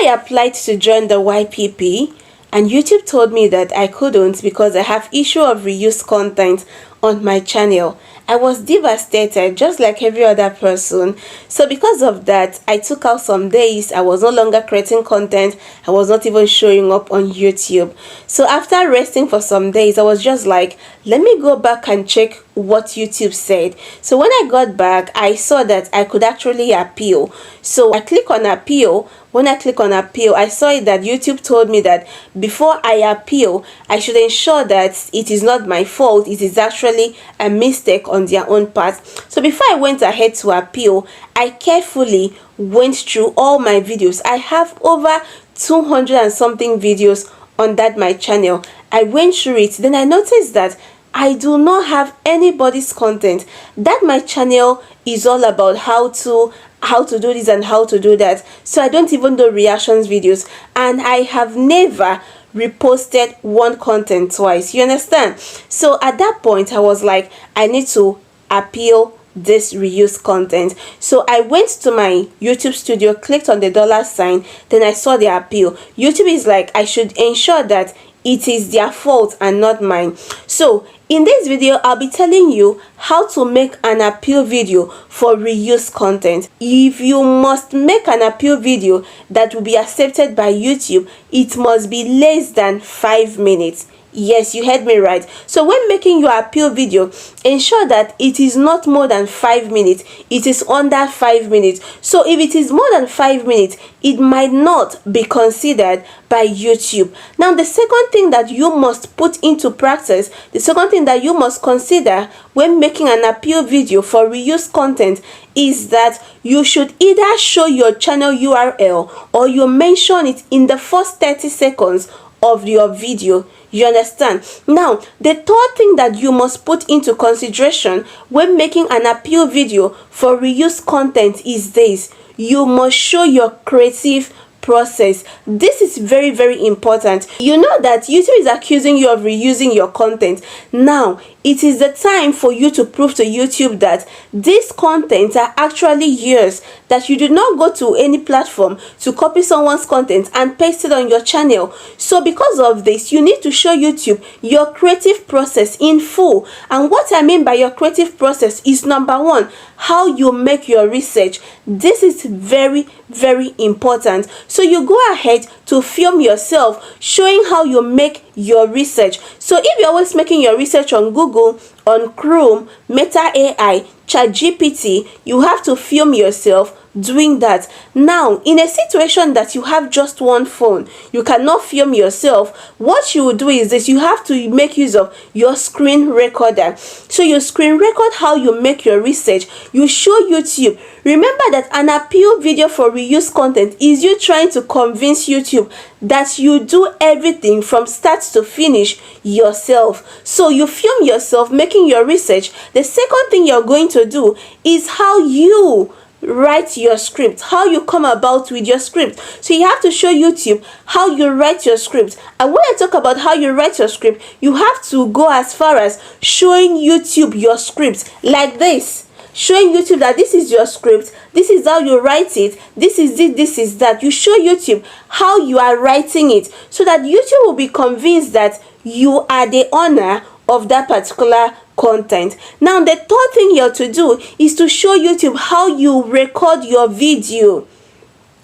I applied to join the YPP, and YouTube told me that I couldn't because I have issue of reused content on my channel. I was devastated, just like every other person. So because of that, I took out some days. I was no longer creating content. I was not even showing up on YouTube. So after resting for some days, I was just like, let me go back and check what YouTube said. So when I got back, I saw that I could actually appeal. So I click on appeal. When I click on appeal, I saw it that YouTube told me that before I appeal, I should ensure that it is not my fault. It is actually a mistake on their own part. So before I went ahead to appeal, I carefully went through all my videos. I have over 200 and something videos on that my channel. I went through it. Then I noticed that I do not have anybody's content. That my channel is all about how to do this and how to do that. So I don't even do reactions videos, and I have never reposted one content twice. You understand? So at that point, I was like, I need to appeal this reused content. So I went to my YouTube studio, clicked on the $sign, then I saw the appeal. YouTube is like, I should ensure that it is their fault and not mine. So in this video, I'll be telling you how to make an appeal video for reused content. If you must make an appeal video that will be accepted by YouTube, it must be less than 5 minutes. Yes, you heard me right. So when making your appeal video, ensure that it is not more than 5 minutes. It is under 5 minutes. So if it is more than 5 minutes, it might not be considered by YouTube. Now, the second thing that you must put into practice, the second thing that you must consider when making an appeal video for reused content is that you should either show your channel URL or you mention it in the first 30 seconds of your video. You understand? Now, the third thing that you must put into consideration when making an appeal video for reused content is this: you must show your creative process. This is very, very important. You know that YouTube is accusing you of reusing your content. Now, it is the time for you to prove to YouTube that these contents are actually yours, that you did not go to any platform to copy someone's content and paste it on your channel. So because of this, you need to show YouTube your creative process in full. And what I mean by your creative process is, number one, how you make your research. This is very, very important. So you go ahead to film yourself showing how you make your research. So if you're always making your research on Google, on Chrome, Meta AI, ChatGPT, you have to film yourself doing that. Now, in a situation that you have just one phone, you cannot film yourself. What you will do is this: you have to make use of your screen recorder. So you screen record how you make your research. You show YouTube. Remember that an appeal video for reused content is you trying to convince YouTube that you do everything from start to finish yourself. So you film yourself making your research. The second thing you're going to do is how you write your script, how you come about with your script. So you have to show YouTube how you write your script. And when I talk about how you write your script, you have to go as far as showing YouTube your script like this. Showing YouTube that this is your script, this is how you write it, this is it, this is that. You show YouTube how you are writing it, so that YouTube will be convinced that you are the owner of that particular content. Now, the third thing you have to do is to show YouTube how you record your video.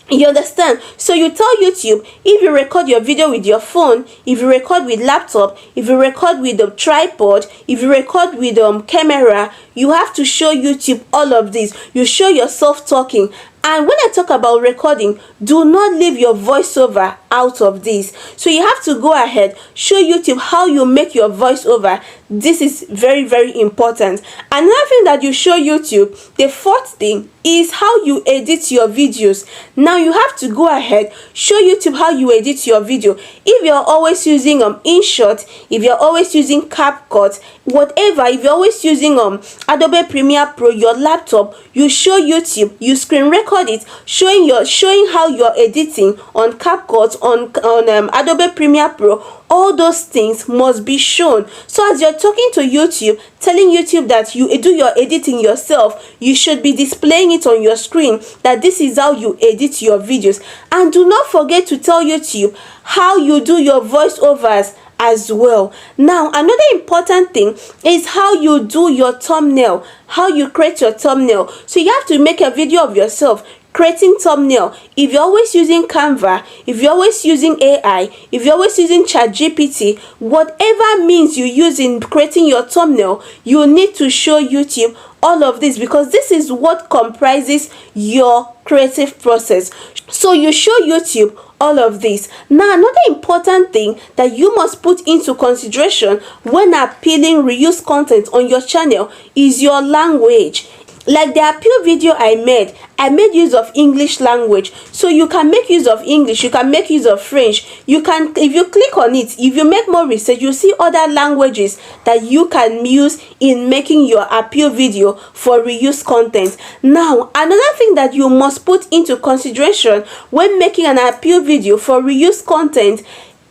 You understand? So you tell YouTube, if you record your video with your phone, if you record with laptop, if you record with a tripod, if you record with camera, you have to show YouTube all of this. You show yourself talking. And when I talk about recording, do not leave your voiceover out of this. So you have to go ahead, show YouTube how you make your voiceover. This is very, very important. Another thing that you show YouTube, the fourth thing, is how you edit your videos. Now you have to go ahead, show YouTube how you edit your video. If you're always using InShot, if you're always using CapCut, whatever, if you're always using Adobe Premiere Pro, your laptop, you show YouTube, you screen record record it, showing how you're editing on CapCut, on Adobe Premiere Pro. All those things must be shown. So as you're talking to YouTube, telling YouTube that you do your editing yourself, you should be displaying it on your screen that this is how you edit your videos. And do not forget to tell YouTube how you do your voiceovers as well. Now, another important thing is how you do your thumbnail, how you create your thumbnail. So you have to make a video of yourself creating thumbnail. If you're always using Canva, if you're always using AI, if you're always using ChatGPT, whatever means you use in creating your thumbnail, you need to show YouTube all of this, because this is what comprises your creative process. So you show YouTube all of this. Now, another important thing that you must put into consideration when appealing reuse content on your channel is your language. Like the appeal video I made use of English language. So you can make use of English, you can make use of French. You can, if you click on it, if you make more research, you see other languages that you can use in making your appeal video for reuse content. Now, another thing that you must put into consideration when making an appeal video for reuse content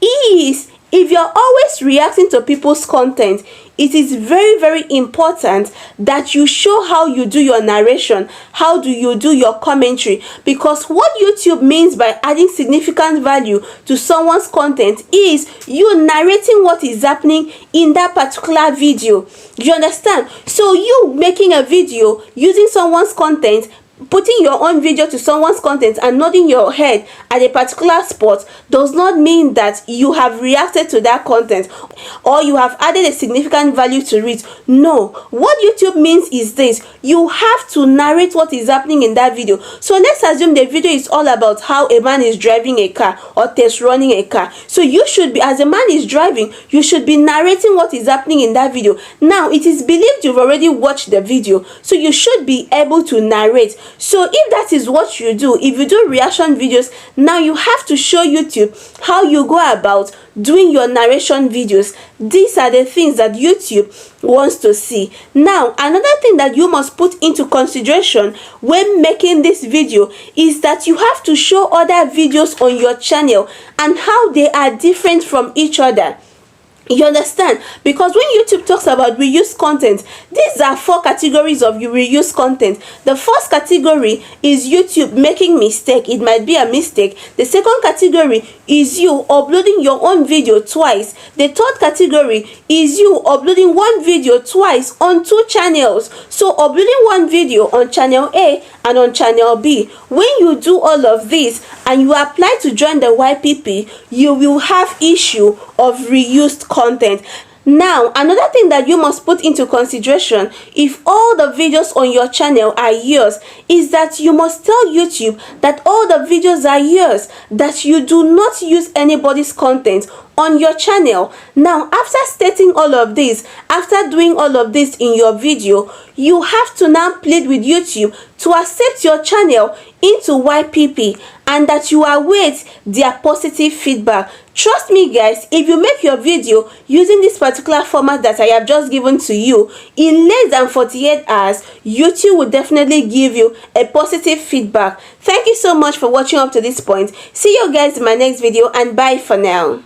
is, if you're always reacting to people's content, it is very, very important that you show how you do your narration, how do you do your commentary, because what YouTube means by adding significant value to someone's content is you narrating what is happening in that particular video. You understand? So you making a video using someone's content, putting your own video to someone's content and nodding your head at a particular spot does not mean that you have reacted to that content or you have added a significant value to it. No, what YouTube means is this: you have to narrate what is happening in that video. So let's assume the video is all about how a man is driving a car or test running a car. So you should be, as a man is driving, you should be narrating what is happening in that video. Now, it is believed you've already watched the video, so you should be able to narrate. So if that is what you do, if you do reaction videos, now you have to show YouTube how you go about doing your narration videos. These are the things that YouTube wants to see. Now, another thing that you must put into consideration when making this video is that you have to show other videos on your channel and how they are different from each other. You understand? Because when YouTube talks about reuse content, these are 4 categories of reuse content. The first category is YouTube making mistake. It might be a mistake. The second category is you uploading your own video twice. The third category is you uploading one video twice on 2 channels. So uploading one video on channel A and on channel B. When you do all of this and you apply to join the YPP, you will have issue of reused content. Now, another thing that you must put into consideration if all the videos on your channel are yours is that you must tell YouTube that all the videos are yours, that you do not use anybody's content on your channel. Now, after stating all of this, after doing all of this in your video, you have to now plead with YouTube to accept your channel into YPP and that you await their positive feedback. Trust me guys, if you make your video using this particular format that I have just given to you, in less than 48 hours, YouTube will definitely give you a positive feedback. Thank you so much for watching up to this point. See you guys in my next video and bye for now.